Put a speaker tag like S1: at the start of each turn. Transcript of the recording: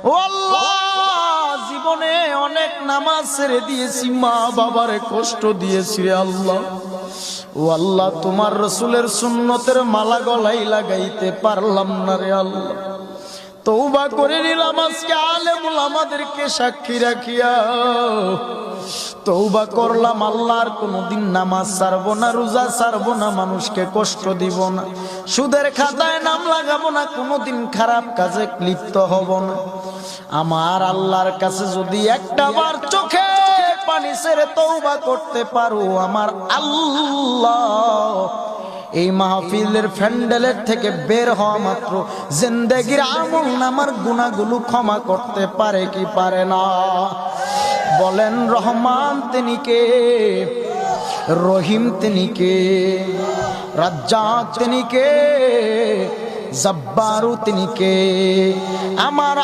S1: ও আল্লাহ, জীবনে অনেক নামাজ ছেড়ে দিয়েছি, মা বাবারে কষ্ট দিয়েছি রে আল্লাহ। ও আল্লাহ, তোমার রাসূলের সুন্নতের মালা গলায় লাগাইতে পারলাম না রে আল্লাহ। তওবা করে নিলাম আজকে আলেমুল আমাদেরকে সাক্ষী রাখিয়া তওবা করলাম আল্লাহর কোনদিন নামাজ ছাড়বো না, রোজা ছাড়বো না, মানুষকে কষ্ট দিব না, সুদের খাতায় নাম লাগাবো না, কোনদিন খারাপ কাজে লিপ্ত হব না। আমার আল্লাহর কাছে যদি একটা বার চোখে পানি ছেড়ে তওবা করতে পারো, আমার আল্লাহ এই মাহফিলের প্যান্ডেলের থেকে বের হওয়া মাত্র জিন্দেগির আমল নামার গুনাহগুলো ক্ষমা করতে পারে কি পারে না? বলেন রহমান তিনি কে, রহিম তিনি কে, রাজ্জাক তিনি কে, জব্বারু তিনি কে? আমার